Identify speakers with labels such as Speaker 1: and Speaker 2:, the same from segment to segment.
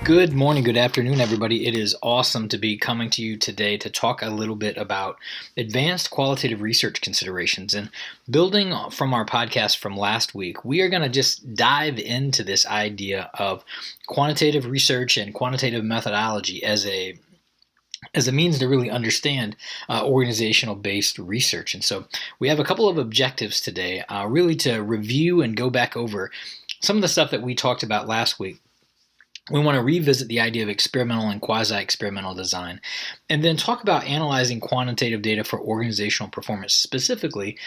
Speaker 1: Good morning, good afternoon, everybody. It is awesome to be coming to you today to talk a little bit about advanced qualitative research considerations. And building from our podcast from last week, we are going to just dive into this idea of quantitative research and quantitative methodology as a means to really understand organizational-based research. And so we have a couple of objectives today, really to review and go back over some of the stuff that we talked about last week. We want to revisit the idea of experimental and quasi-experimental design, and then talk about analyzing quantitative data for organizational performance. Specifically,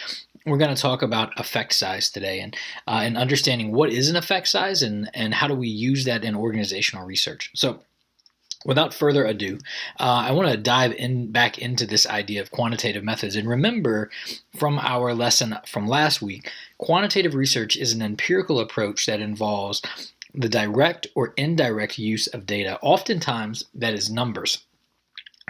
Speaker 1: we're going to talk about effect size today, and understanding what is an effect size and how do we use that in organizational research. So without further ado, I want to dive back into this idea of quantitative methods. And remember from our lesson from last week, quantitative research is an empirical approach that involves the direct or indirect use of data, oftentimes that is numbers,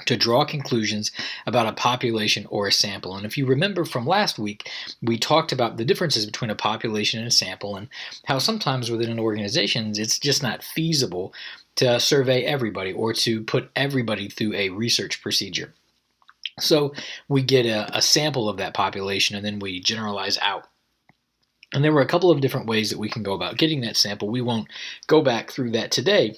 Speaker 1: to draw conclusions about a population or a sample. And if you remember from last week, we talked about the differences between a population and a sample, and how sometimes within an organization it's just not feasible to survey everybody or to put everybody through a research procedure. So we get a sample of that population and then we generalize out. And there were a couple of different ways that we can go about getting that sample. We won't go back through that today,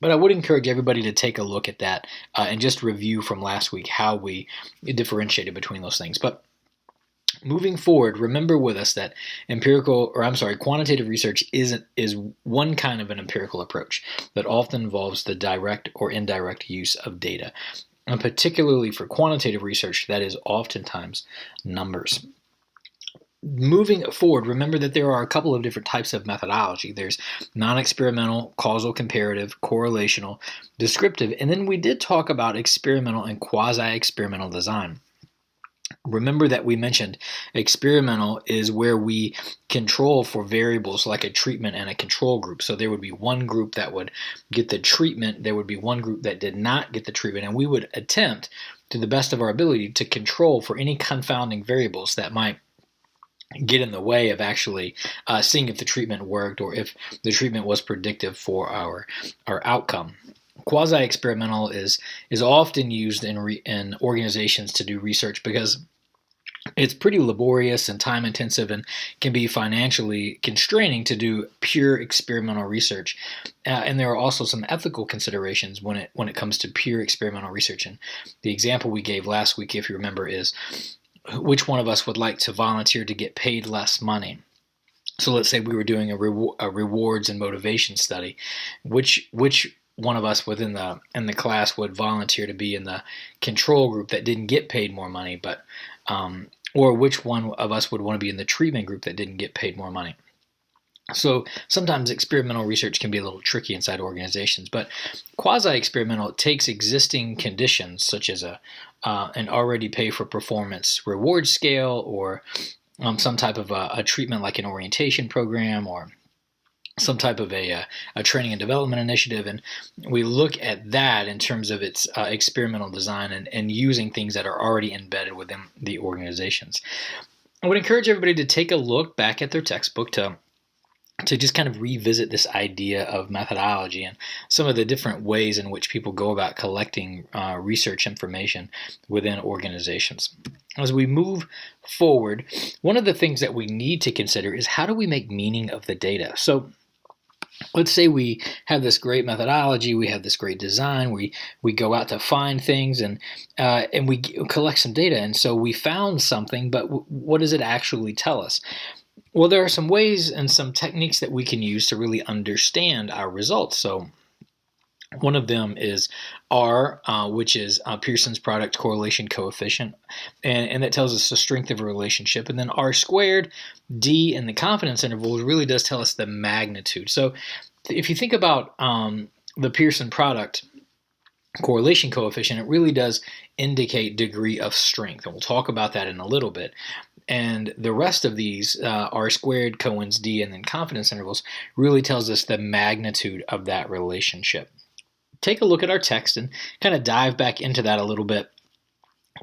Speaker 1: but I would encourage everybody to take a look at that and just review from last week how we differentiated between those things. But moving forward, remember with us that quantitative research is one kind of an empirical approach that often involves the direct or indirect use of data. And particularly for quantitative research, that is oftentimes numbers. Moving forward, remember that there are a couple of different types of methodology. There's non-experimental, causal comparative, correlational, descriptive, and then we did talk about experimental and quasi-experimental design. Remember that we mentioned experimental is where we control for variables like a treatment and a control group. So there would be one group that would get the treatment, there would be one group that did not get the treatment, and we would attempt to the best of our ability to control for any confounding variables that might get in the way of actually seeing if the treatment worked or if the treatment was predictive for our outcome. Quasi-experimental is often used in organizations to do research because it's pretty laborious and time intensive and can be financially constraining to do pure experimental research. And there are also some ethical considerations when it comes to pure experimental research. And the example we gave last week, if you remember, is which one of us would like to volunteer to get paid less money? So let's say we were doing a rewards and motivation study. Which one of us within the class would volunteer to be in the control group that didn't get paid more money, but or which one of us would want to be in the treatment group that didn't get paid more money? So sometimes experimental research can be a little tricky inside organizations, but quasi-experimental takes existing conditions such as an already pay-for-performance reward scale or some type of a treatment like an orientation program or some type of a training and development initiative, and we look at that in terms of its experimental design and using things that are already embedded within the organizations. I would encourage everybody to take a look back at their textbook to just kind of revisit this idea of methodology and some of the different ways in which people go about collecting research information within organizations. As we move forward, one of the things that we need to consider is how do we make meaning of the data? So let's say we have this great methodology, we have this great design, we go out to find things and we collect some data, and so we found something, but what does it actually tell us? Well, there are some ways and some techniques that we can use to really understand our results. So one of them is R, which is Pearson's product correlation coefficient, and that tells us the strength of a relationship. And then R squared, D, and the confidence interval really does tell us the magnitude. So if you think about the Pearson product correlation coefficient, it really does indicate degree of strength, and we'll talk about that in a little bit. And the rest of these, R squared, Cohen's D, and then confidence intervals, really tells us the magnitude of that relationship. Take a look at our text and kind of dive back into that a little bit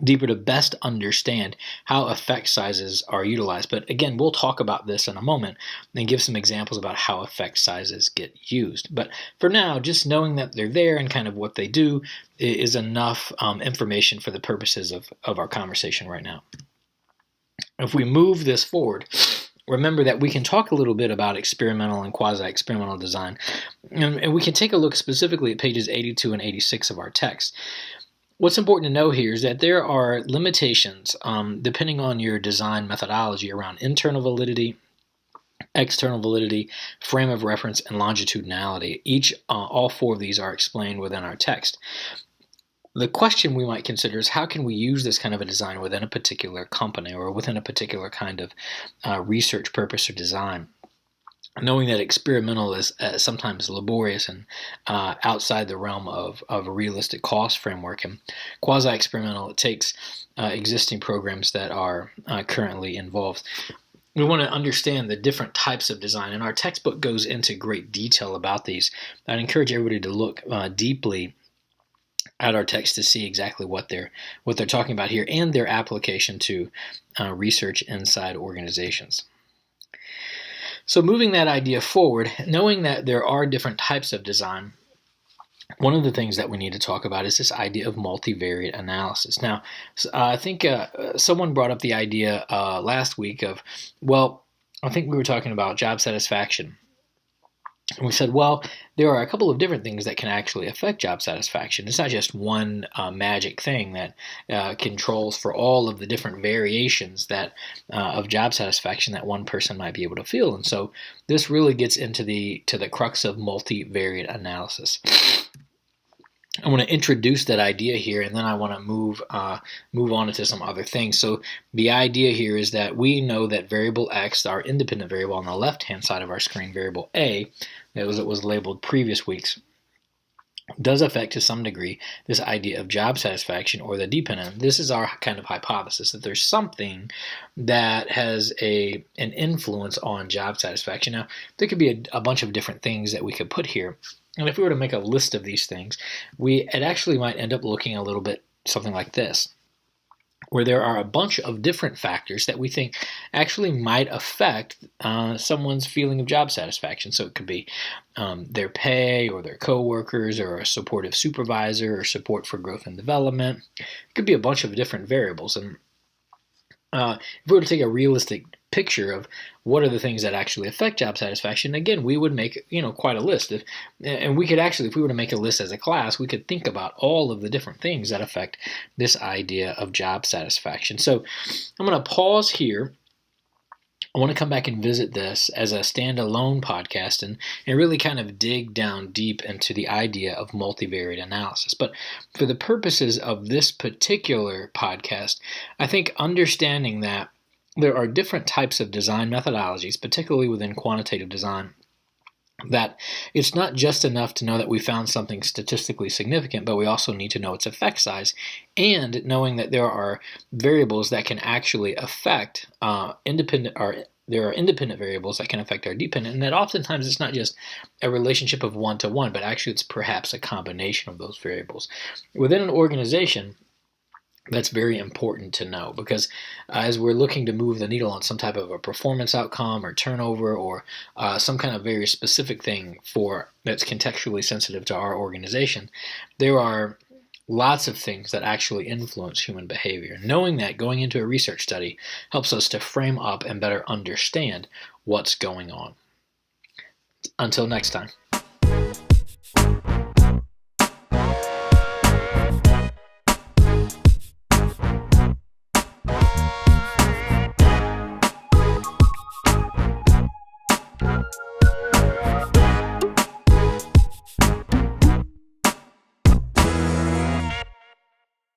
Speaker 1: deeper to best understand how effect sizes are utilized. But again, we'll talk about this in a moment and give some examples about how effect sizes get used. But for now, just knowing that they're there and kind of what they do is enough information for the purposes of our conversation right now. If we move this forward, remember that we can talk a little bit about experimental and quasi-experimental design, and we can take a look specifically at pages 82 and 86 of our text. What's important to know here is that there are limitations depending on your design methodology around internal validity, external validity, frame of reference, and longitudinality. All four of these are explained within our text. The question we might consider is, how can we use this kind of a design within a particular company or within a particular kind of research purpose or design? Knowing that experimental is sometimes laborious and outside the realm of a realistic cost framework, and quasi-experimental, it takes existing programs that are currently involved. We want to understand the different types of design, and our textbook goes into great detail about these. I'd encourage everybody to look deeply at our text to see exactly what they're talking about here and their application to research inside organizations. So moving that idea forward, knowing that there are different types of design, one of the things that we need to talk about is this idea of multivariate analysis. Now, I think someone brought up the idea last week of, well, I think we were talking about job satisfaction. And we said, well, there are a couple of different things that can actually affect job satisfaction. It's not just one magic thing that controls for all of the different variations that of job satisfaction that one person might be able to feel. And so this really gets into the crux of multivariate analysis. I want to introduce that idea here, and then I want to move on into some other things. So the idea here is that we know that variable x, our independent variable on the left-hand side of our screen, variable a, as it was labeled previous weeks, does affect to some degree this idea of job satisfaction or the dependent. This is our kind of hypothesis, that there's something that has an influence on job satisfaction. Now, there could be a bunch of different things that we could put here. And if we were to make a list of these things, it actually might end up looking a little bit something like this, where there are a bunch of different factors that we think actually might affect someone's feeling of job satisfaction. So it could be their pay or their coworkers or a supportive supervisor or support for growth and development. It could be a bunch of different variables. And if we were to take a realistic picture of what are the things that actually affect job satisfaction, again, we would make quite a list. And we could actually, if we were to make a list as a class, we could think about all of the different things that affect this idea of job satisfaction. So I'm going to pause here. I want to come back and visit this as a standalone podcast and really kind of dig down deep into the idea of multivariate analysis. But for the purposes of this particular podcast, I think understanding that there are different types of design methodologies, particularly within quantitative design, that it's not just enough to know that we found something statistically significant, but we also need to know its effect size, and knowing that there are variables that can actually affect there are independent variables that can affect our dependent, and that oftentimes it's not just a relationship of one-to-one, but actually it's perhaps a combination of those variables. Within an organization, that's very important to know, because as we're looking to move the needle on some type of a performance outcome or turnover or some kind of very specific thing that's contextually sensitive to our organization, there are lots of things that actually influence human behavior. Knowing that going into a research study helps us to frame up and better understand what's going on. Until next time.